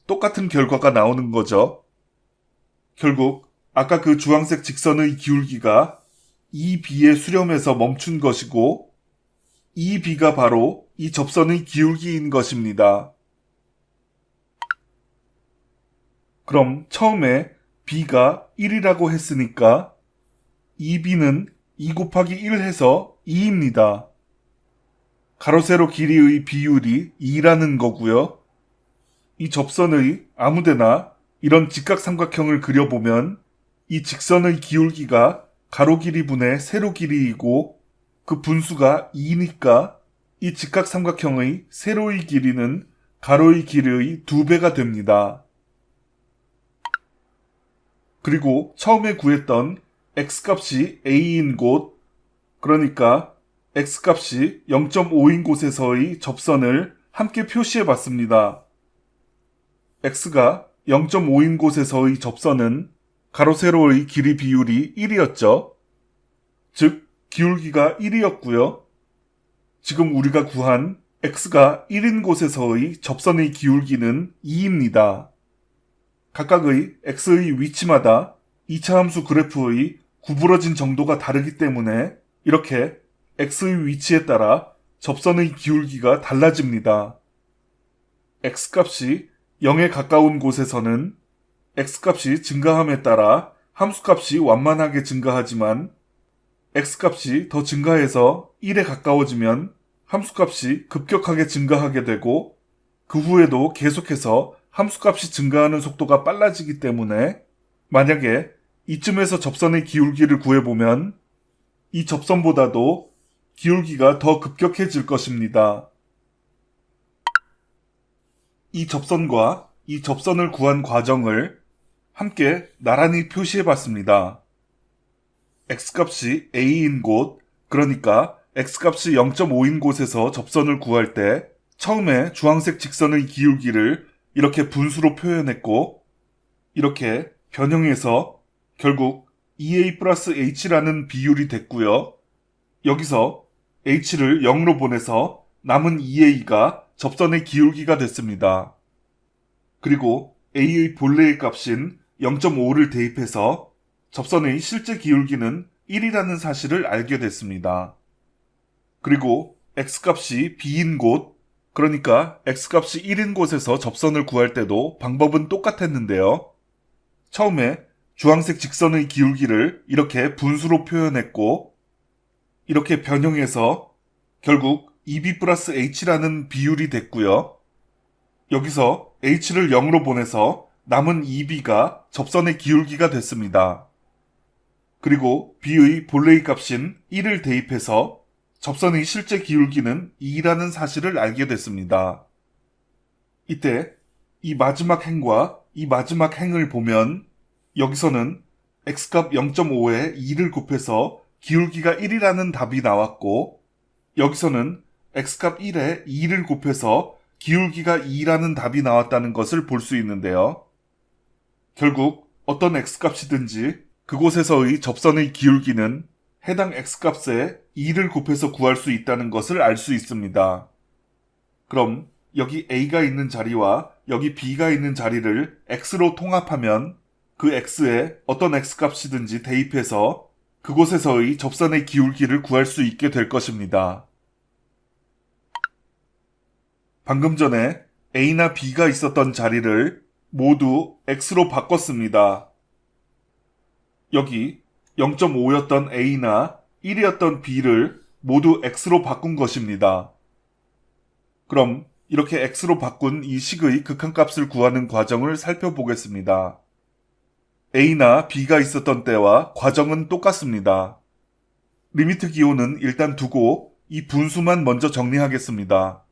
똑같은 결과가 나오는 거죠. 결국 아까 그 주황색 직선의 기울기가 2b에 수렴해서 멈춘 것이고 2b가 바로 이 접선의 기울기인 것입니다. 그럼 처음에 b가 1이라고 했으니까 2b는 2 곱하기 1 해서 2입니다. 가로 세로 길이의 비율이 2라는 거고요. 이 접선의 아무데나 이런 직각삼각형을 그려보면 이 직선의 기울기가 가로 길이분의 세로 길이이고 그 분수가 2니까 이 직각삼각형의 세로의 길이는 가로의 길이의 2배가 됩니다. 그리고 처음에 구했던 x값이 a인 곳, 그러니까 x값이 0.5인 곳에서의 접선을 함께 표시해 봤습니다. x가 0.5인 곳에서의 접선은 가로 세로의 길이 비율이 1이었죠. 즉 기울기가 1이었고요. 지금 우리가 구한 x가 1인 곳에서의 접선의 기울기는 2입니다. 각각의 x의 위치마다 2차 함수 그래프의 구부러진 정도가 다르기 때문에 이렇게 x의 위치에 따라 접선의 기울기가 달라집니다. x값이 0에 가까운 곳에서는 x값이 증가함에 따라 함수값이 완만하게 증가하지만 x값이 더 증가해서 1에 가까워지면 함수값이 급격하게 증가하게 되고 그 후에도 계속해서 함수값이 증가하는 속도가 빨라지기 때문에 만약에 이쯤에서 접선의 기울기를 구해보면 이 접선보다도 기울기가 더 급격해질 것입니다. 이 접선과 이 접선을 구한 과정을 함께 나란히 표시해봤습니다. x값이 a인 곳, 그러니까 x값이 0.5인 곳에서 접선을 구할 때 처음에 주황색 직선의 기울기를 이렇게 분수로 표현했고 이렇게 변형해서 결국 2a 플러스 h라는 비율이 됐고요. 여기서 h를 0으로 보내서 남은 2a가 접선의 기울기가 됐습니다. 그리고 a의 본래의 값인 0.5를 대입해서 접선의 실제 기울기는 1이라는 사실을 알게 됐습니다. 그리고 x값이 b인 곳, 그러니까 x값이 1인 곳에서 접선을 구할 때도 방법은 똑같았는데요. 처음에 주황색 직선의 기울기를 이렇게 분수로 표현했고, 이렇게 변형해서 결국 2b 플러스 h라는 비율이 됐고요. 여기서 h를 0으로 보내서 남은 2b가 접선의 기울기가 됐습니다. 그리고 b의 본래의 값인 1을 대입해서 접선의 실제 기울기는 2라는 사실을 알게 됐습니다. 이때 이 마지막 행과 이 마지막 행을 보면 여기서는 x값 0.5에 2를 곱해서 기울기가 1이라는 답이 나왔고, 여기서는 x값 1에 2를 곱해서 기울기가 2라는 답이 나왔다는 것을 볼 수 있는데요. 결국 어떤 x값이든지 그곳에서의 접선의 기울기는 해당 x값에 2를 곱해서 구할 수 있다는 것을 알 수 있습니다. 그럼 여기 a가 있는 자리와 여기 b가 있는 자리를 x로 통합하면 그 x에 어떤 x값이든지 대입해서 그곳에서의 접선의 기울기를 구할 수 있게 될 것입니다. 방금 전에 a나 b가 있었던 자리를 모두 x로 바꿨습니다. 여기 0.5였던 a나 1이었던 b를 모두 x로 바꾼 것입니다. 그럼 이렇게 x로 바꾼 이 식의 극한값을 구하는 과정을 살펴보겠습니다. a나 b가 있었던 때와 과정은 똑같습니다. 리미트 기호는 일단 두고 이 분수만 먼저 정리하겠습니다.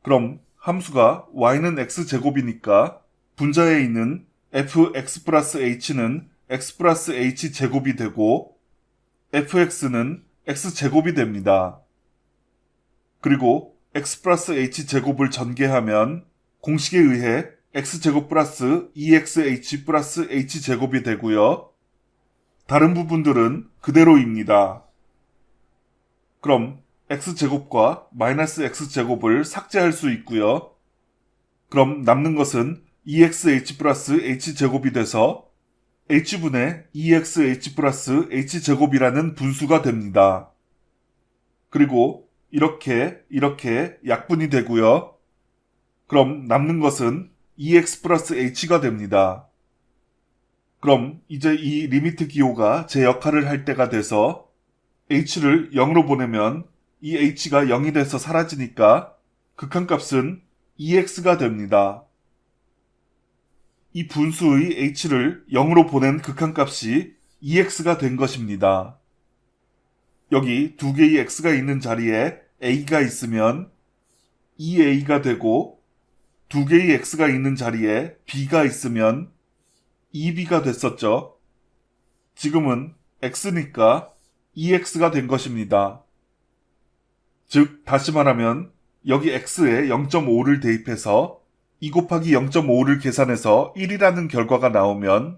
그럼 함수가 y는 x제곱이니까 분자에 있는 fx 플러스 h는 x 플러스 h 제곱이 되고 fx는 x제곱이 됩니다. 그리고 x 플러스 h 제곱을 전개하면 공식에 의해 x제곱 플러스 2xh 플러스 h제곱이 되고요. 다른 부분들은 그대로입니다. 그럼 x제곱과 마이너스 x제곱을 삭제할 수 있고요. 그럼 남는 것은 2xh 플러스 h제곱이 돼서 h분의 2xh 플러스 h제곱이라는 분수가 됩니다. 그리고 이렇게 약분이 되고요. 그럼 남는 것은 2x 플러스 h가 됩니다. 그럼 이제 이 리미트 기호가 제 역할을 할 때가 돼서 h를 0으로 보내면 이 h가 0이 돼서 사라지니까 극한값은 2x가 됩니다. 이 분수의 h를 0으로 보낸 극한값이 2x가 된 것입니다. 여기 두 개의 x가 있는 자리에 a가 있으면 2a가 되고 두 개의 x가 있는 자리에 b가 있으면 2b가 됐었죠. 지금은 x니까 2x가 된 것입니다. 즉 다시 말하면 여기 x에 0.5를 대입해서 2 곱하기 0.5를 계산해서 1이라는 결과가 나오면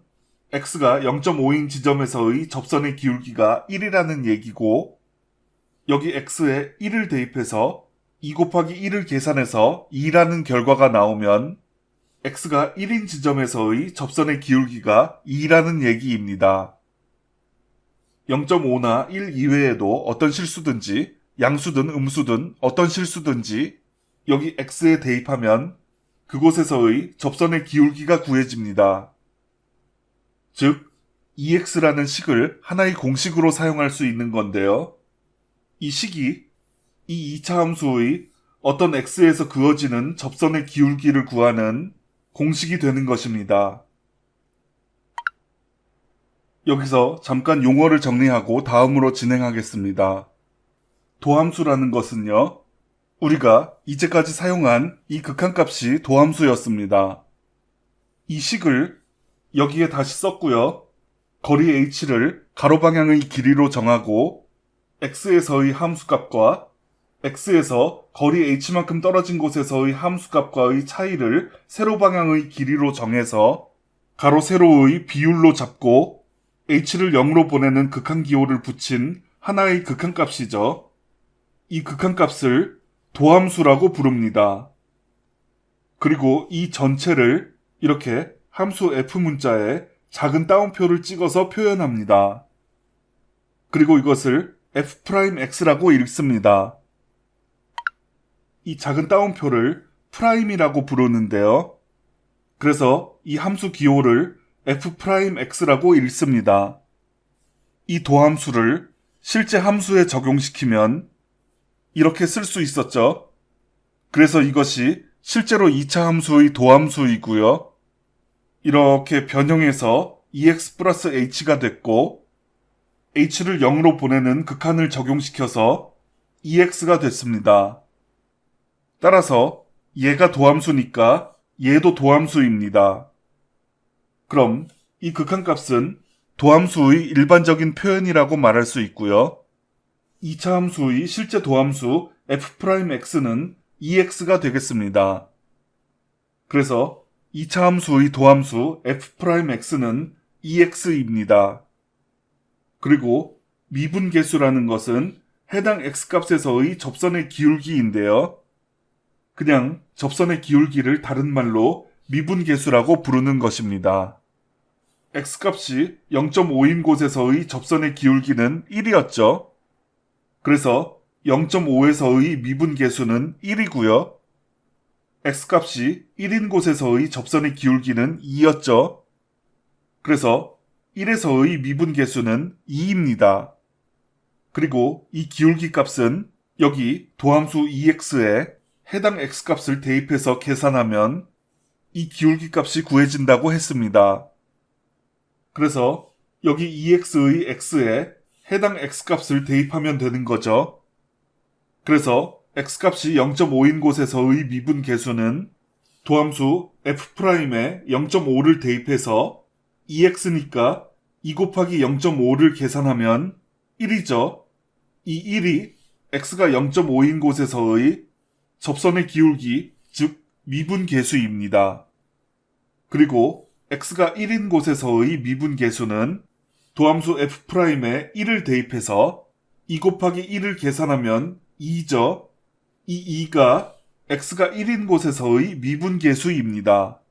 x가 0.5인 지점에서의 접선의 기울기가 1이라는 얘기고, 여기 x에 1을 대입해서 2 곱하기 1을 계산해서 2라는 결과가 나오면 x가 1인 지점에서의 접선의 기울기가 2라는 얘기입니다. 0.5나 1 이외에도 어떤 실수든지 양수든 음수든 어떤 실수든지 여기 x에 대입하면 그곳에서의 접선의 기울기가 구해집니다. 즉 2x라는 식을 하나의 공식으로 사용할 수 있는 건데요. 이 식이 이 2차 함수의 어떤 x에서 그어지는 접선의 기울기를 구하는 공식이 되는 것입니다. 여기서 잠깐 용어를 정리하고 다음으로 진행하겠습니다. 도함수라는 것은요, 우리가 이제까지 사용한 이 극한값이 도함수였습니다. 이 식을 여기에 다시 썼고요. 거리 h를 가로방향의 길이로 정하고 x에서의 함수값과 x에서 거리 h만큼 떨어진 곳에서의 함수값과의 차이를 세로방향의 길이로 정해서 가로 세로의 비율로 잡고 h를 0으로 보내는 극한기호를 붙인 하나의 극한값이죠. 이 극한값을 도함수라고 부릅니다. 그리고 이 전체를 이렇게 함수 f 문자에 작은 따옴표를 찍어서 표현합니다. 그리고 이것을 f'x라고 읽습니다. 이 작은 따옴표를 프라임이라고 부르는데요. 그래서 이 함수 기호를 f'x라고 읽습니다. 이 도함수를 실제 함수에 적용시키면 이렇게 쓸 수 있었죠. 그래서 이것이 실제로 2차 함수의 도함수이고요. 이렇게 변형해서 ex 플러스 h가 됐고 h를 0으로 보내는 극한을 적용시켜서 ex가 됐습니다. 따라서 얘가 도함수니까 얘도 도함수입니다. 그럼 이 극한값은 도함수의 일반적인 표현이라고 말할 수 있고요. 2차 함수의 실제 도함수 f'x는 ex가 되겠습니다. 그래서 2차 함수의 도함수 f'x는 ex입니다. 그리고 미분계수라는 것은 해당 x값에서의 접선의 기울기인데요. 그냥 접선의 기울기를 다른 말로 미분계수라고 부르는 것입니다. x값이 0.5인 곳에서의 접선의 기울기는 1이었죠. 그래서 0.5에서의 미분계수는 1이고요. x값이 1인 곳에서의 접선의 기울기는 2였죠. 그래서 1에서의 미분계수는 2입니다. 그리고 이 기울기 값은 여기 도함수 ex에 해당 x값을 대입해서 계산하면 이 기울기 값이 구해진다고 했습니다. 그래서 여기 ex의 x에 해당 x값을 대입하면 되는 거죠. 그래서 x값이 0.5인 곳에서의 미분계수는 도함수 f'에 0.5를 대입해서 ex니까 2 곱하기 0.5를 계산하면 1이죠. 이 1이 x가 0.5인 곳에서의 접선의 기울기, 즉 미분계수입니다. 그리고 x가 1인 곳에서의 미분계수는 도함수 f'에 1을 대입해서 2 곱하기 1을 계산하면 2죠. 이 2가 x가 1인 곳에서의 미분계수입니다.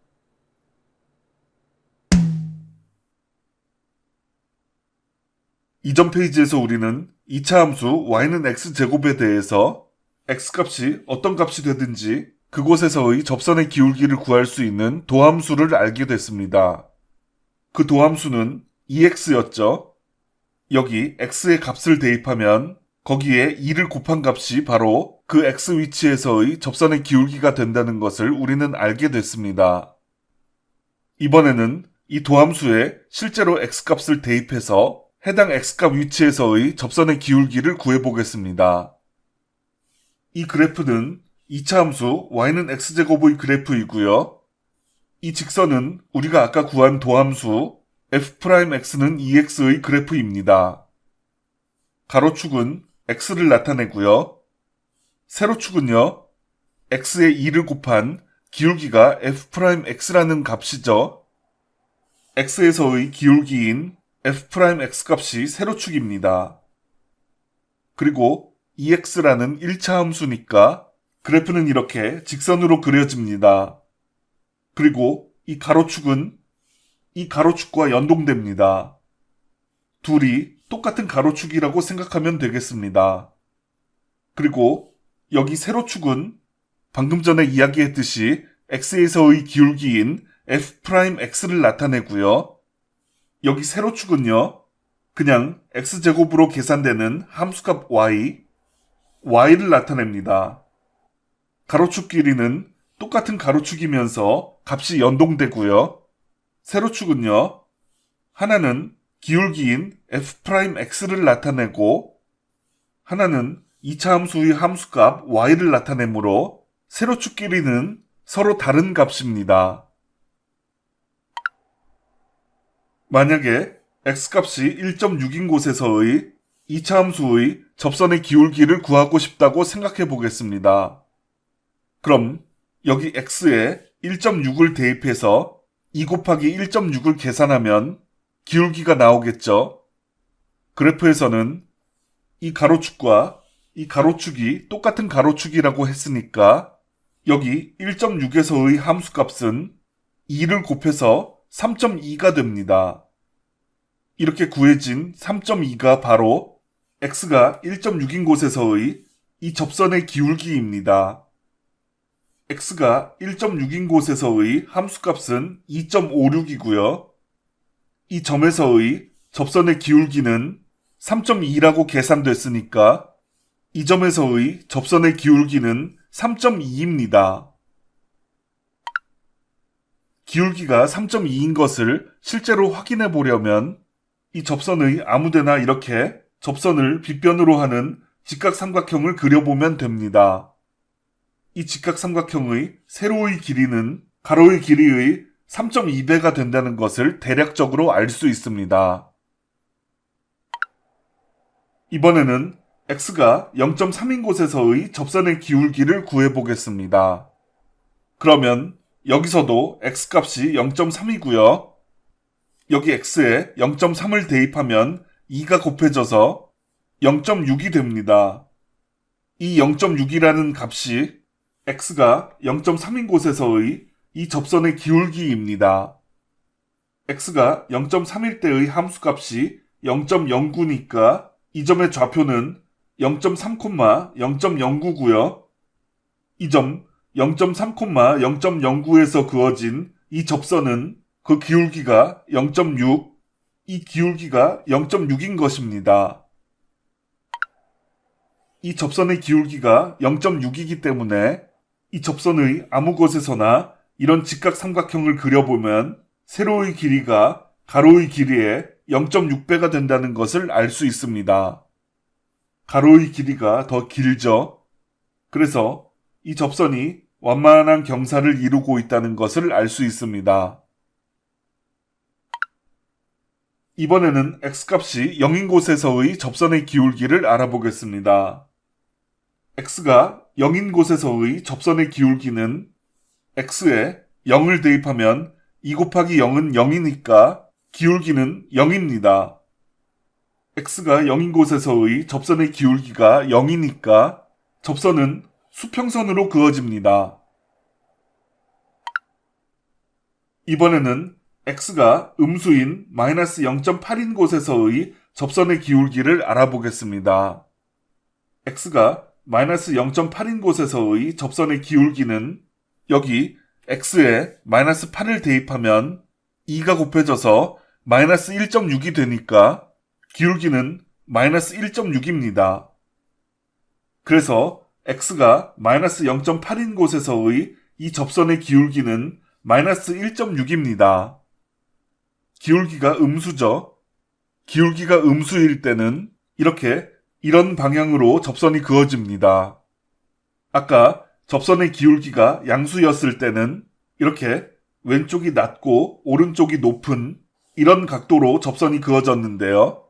이전 페이지에서 우리는 2차 함수 y는 x제곱에 대해서 x값이 어떤 값이 되든지 그곳에서의 접선의 기울기를 구할 수 있는 도함수를 알게 됐습니다. 그 도함수는 ex였죠. 여기 x의 값을 대입하면 거기에 2를 곱한 값이 바로 그 x 위치에서의 접선의 기울기가 된다는 것을 우리는 알게 됐습니다. 이번에는 이 도함수에 실제로 x값을 대입해서 해당 x값 위치에서의 접선의 기울기를 구해보겠습니다. 이 그래프는 2차 함수 y는 x제곱의 그래프이고요. 이 직선은 우리가 아까 구한 도함수 f'x는 ex의 그래프입니다. 가로축은 x를 나타내고요. 세로축은요, x에 2를 곱한 기울기가 f'x라는 값이죠. x에서의 기울기인 f'x 값이 세로축입니다. 그리고 ex라는 1차 함수니까 그래프는 이렇게 직선으로 그려집니다. 그리고 이 가로축은 이 가로축과 연동됩니다. 둘이 똑같은 가로축이라고 생각하면 되겠습니다. 그리고 여기 세로축은 방금 전에 이야기했듯이 x에서의 기울기인 f'x를 나타내고요. 여기 세로축은요, 그냥 x제곱으로 계산되는 함수값 y를 나타냅니다. 가로축 길이는 똑같은 가로축이면서 값이 연동되고요. 세로축은요, 하나는 기울기인 f'x를 나타내고 하나는 2차 함수의 함수값 y를 나타내므로 세로축 길이는 서로 다른 값입니다. 만약에 x값이 1.6인 곳에서의 2차 함수의 접선의 기울기를 구하고 싶다고 생각해 보겠습니다. 그럼 여기 x에 1.6을 대입해서 2 곱하기 1.6을 계산하면 기울기가 나오겠죠. 그래프에서는 이 가로축과 이 가로축이 똑같은 가로축이라고 했으니까 여기 1.6에서의 함수값은 2를 곱해서 3.2가 됩니다. 이렇게 구해진 3.2가 바로 x가 1.6인 곳에서의 이 접선의 기울기입니다. x가 1.6인 곳에서의 함수값은 2.56이고요. 이 점에서의 접선의 기울기는 3.2라고 계산됐으니까 이 점에서의 접선의 기울기는 3.2입니다. 기울기가 3.2인 것을 실제로 확인해 보려면 이 접선의 아무데나 이렇게 접선을 빗변으로 하는 직각삼각형을 그려보면 됩니다. 이 직각삼각형의 세로의 길이는 가로의 길이의 3.2배가 된다는 것을 대략적으로 알 수 있습니다. 이번에는 x가 0.3인 곳에서의 접선의 기울기를 구해보겠습니다. 그러면 여기서도 x값이 0.3이고요. 여기 x에 0.3을 대입하면 2가 곱해져서 0.6이 됩니다. 이 0.6이라는 값이 x가 0.3인 곳에서의 이 접선의 기울기입니다. x가 0.3일 때의 함수값이 0.09니까 이 점의 좌표는 0.3, 0.09고요. 이 점 0.3, 0.09에서 그어진 이 접선은 그 기울기가 0.6, 이 기울기가 0.6인 것입니다. 이 접선의 기울기가 0.6이기 때문에 이 접선의 아무 곳에서나 이런 직각삼각형을 그려보면 세로의 길이가 가로의 길이의 0.6배가 된다는 것을 알 수 있습니다. 가로의 길이가 더 길죠. 그래서 이 접선이 완만한 경사를 이루고 있다는 것을 알 수 있습니다. 이번에는 x값이 0인 곳에서의 접선의 기울기를 알아보겠습니다. x가 0인 곳에서의 접선의 기울기는 x에 0을 대입하면 2 곱하기 0은 0이니까 기울기는 0입니다. x가 0인 곳에서의 접선의 기울기가 0이니까 접선은 수평선으로 그어집니다. 이번에는 x가 음수인 마이너스 0.8인 곳에서의 접선의 기울기를 알아보겠습니다. x가 마이너스 0.8인 곳에서의 접선의 기울기는 여기 x에 마이너스 8을 대입하면 2가 곱해져서 마이너스 1.6이 되니까 기울기는 마이너스 1.6입니다. 그래서 x가 마이너스 0.8인 곳에서의 이 접선의 기울기는 마이너스 1.6입니다. 기울기가 음수죠. 기울기가 음수일 때는 이렇게 이런 방향으로 접선이 그어집니다. 아까 접선의 기울기가 양수였을 때는 이렇게 왼쪽이 낮고 오른쪽이 높은 이런 각도로 접선이 그어졌는데요.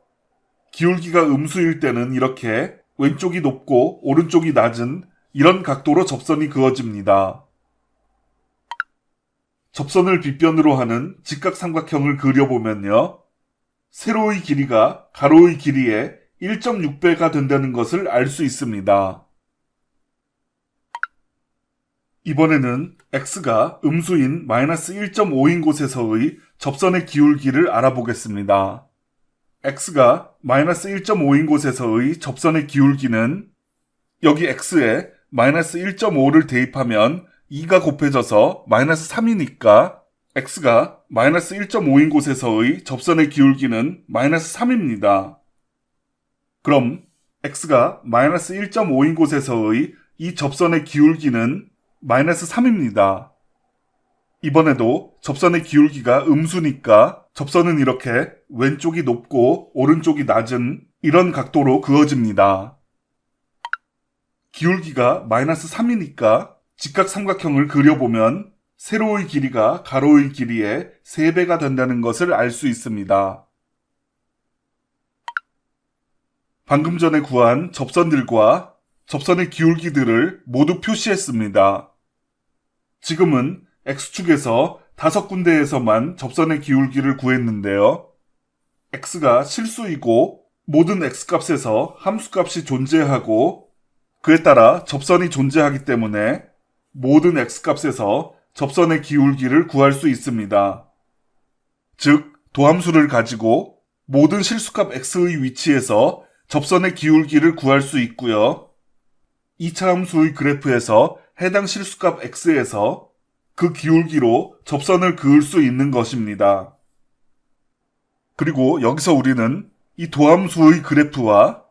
기울기가 음수일 때는 이렇게 왼쪽이 높고 오른쪽이 낮은 이런 각도로 접선이 그어집니다. 접선을 빗변으로 하는 직각삼각형을 그려보면요. 세로의 길이가 가로의 길이의 1.6배가 된다는 것을 알 수 있습니다. 이번에는 x가 음수인 마이너스 1.5인 곳에서의 접선의 기울기를 알아보겠습니다. x가 마이너스 1.5인 곳에서의 접선의 기울기는 여기 x에 마이너스 1.5를 대입하면 2가 곱해져서 마이너스 3이니까 x가 마이너스 1.5인 곳에서의 접선의 기울기는 마이너스 3입니다. 그럼 x가 마이너스 1.5인 곳에서의 이 접선의 기울기는 마이너스 3입니다. 이번에도 접선의 기울기가 음수니까 접선은 이렇게 왼쪽이 높고 오른쪽이 낮은 이런 각도로 그어집니다. 기울기가 마이너스 3이니까 직각삼각형을 그려보면 세로의 길이가 가로의 길이의 3배가 된다는 것을 알 수 있습니다. 방금 전에 구한 접선들과 접선의 기울기들을 모두 표시했습니다. 지금은 x축에서 5군데에서만 접선의 기울기를 구했는데요. x가 실수이고 모든 x값에서 함수값이 존재하고 그에 따라 접선이 존재하기 때문에 모든 x값에서 접선의 기울기를 구할 수 있습니다. 즉, 도함수를 가지고 모든 실수값 x의 위치에서 접선의 기울기를 구할 수 있고요. 2차 함수의 그래프에서 해당 실수값 x에서 그 기울기로 접선을 그을 수 있는 것입니다. 그리고 여기서 우리는 이 도함수의 그래프와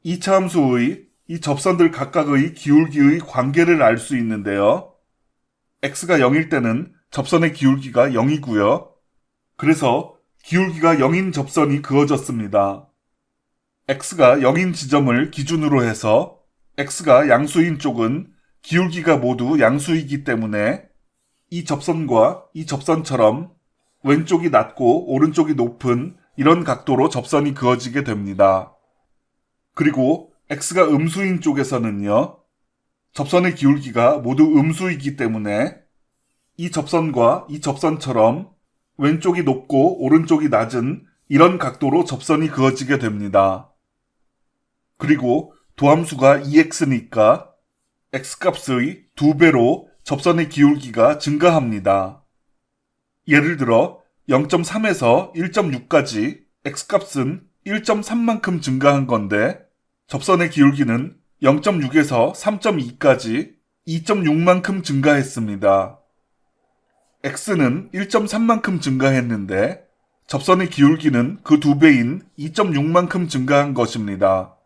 이차함수의 이 접선들 각각의 기울기의 관계를 알 수 있는데요. x가 0일 때는 접선의 기울기가 0이고요. 그래서 기울기가 0인 접선이 그어졌습니다. x가 0인 지점을 기준으로 해서 x가 양수인 쪽은 기울기가 모두 양수이기 때문에 이 접선과 이 접선처럼 왼쪽이 낮고 오른쪽이 높은 이런 각도로 접선이 그어지게 됩니다. 그리고 x가 음수인 쪽에서는요, 접선의 기울기가 모두 음수이기 때문에 이 접선과 이 접선처럼 왼쪽이 높고 오른쪽이 낮은 이런 각도로 접선이 그어지게 됩니다. 그리고 도함수가 2x니까 x값의 2배로 접선의 기울기가 증가합니다. 예를 들어 0.3에서 1.6까지 x값은 1.3만큼 증가한 건데 접선의 기울기는 0.6에서 3.2까지 2.6만큼 증가했습니다. x는 1.3만큼 증가했는데 접선의 기울기는 그 2배인 2.6만큼 증가한 것입니다.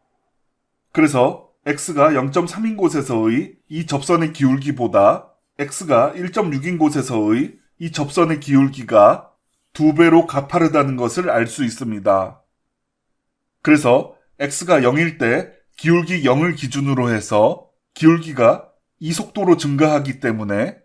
그래서 x가 0.3인 곳에서의 이 접선의 기울기보다 x가 1.6인 곳에서의 이 접선의 기울기가 2배로 가파르다는 것을 알 수 있습니다. 그래서 x가 0일 때 기울기 0을 기준으로 해서 기울기가 이 속도로 증가하기 때문에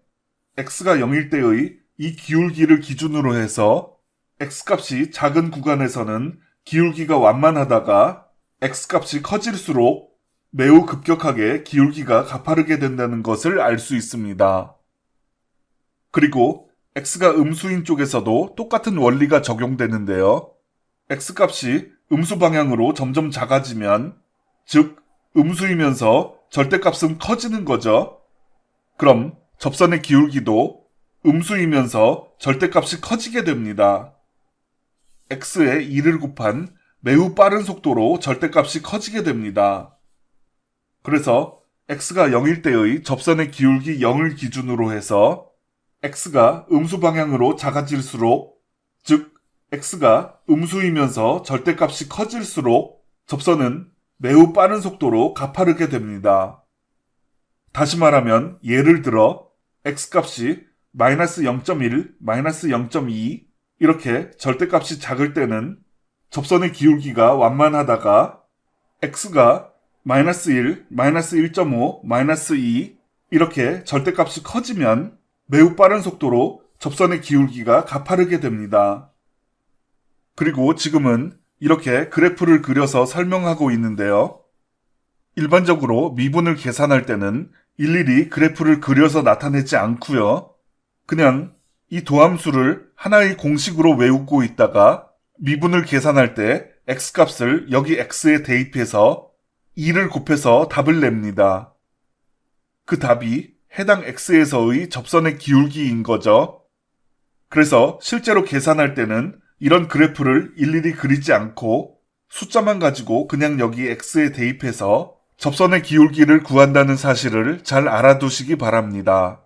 x가 0일 때의 이 기울기를 기준으로 해서 x값이 작은 구간에서는 기울기가 완만하다가 x값이 커질수록 매우 급격하게 기울기가 가파르게 된다는 것을 알 수 있습니다. 그리고 x가 음수인 쪽에서도 똑같은 원리가 적용되는데요. x값이 음수 방향으로 점점 작아지면, 즉 음수이면서 절대값은 커지는 거죠. 그럼 접선의 기울기도 음수이면서 절대값이 커지게 됩니다. x에 2를 곱한 매우 빠른 속도로 절대값이 커지게 됩니다. 그래서 x가 0일 때의 접선의 기울기 0을 기준으로 해서 x가 음수 방향으로 작아질수록, 즉 x가 음수이면서 절대값이 커질수록 접선은 매우 빠른 속도로 가파르게 됩니다. 다시 말하면 예를 들어 x값이 -0.1, -0.2 이렇게 절대값이 작을 때는 접선의 기울기가 완만하다가 x가 -1, -1.5, -2 이렇게 절대값이 커지면 매우 빠른 속도로 접선의 기울기가 가파르게 됩니다. 그리고 지금은 이렇게 그래프를 그려서 설명하고 있는데요. 일반적으로 미분을 계산할 때는 일일이 그래프를 그려서 나타내지 않고요. 그냥 이 도함수를 하나의 공식으로 외우고 있다가 미분을 계산할 때 x값을 여기 x에 대입해서 2를 곱해서 답을 냅니다. 그 답이 해당 x에서의 접선의 기울기인 거죠. 그래서 실제로 계산할 때는 이런 그래프를 일일이 그리지 않고 숫자만 가지고 그냥 여기 x에 대입해서 접선의 기울기를 구한다는 사실을 잘 알아두시기 바랍니다.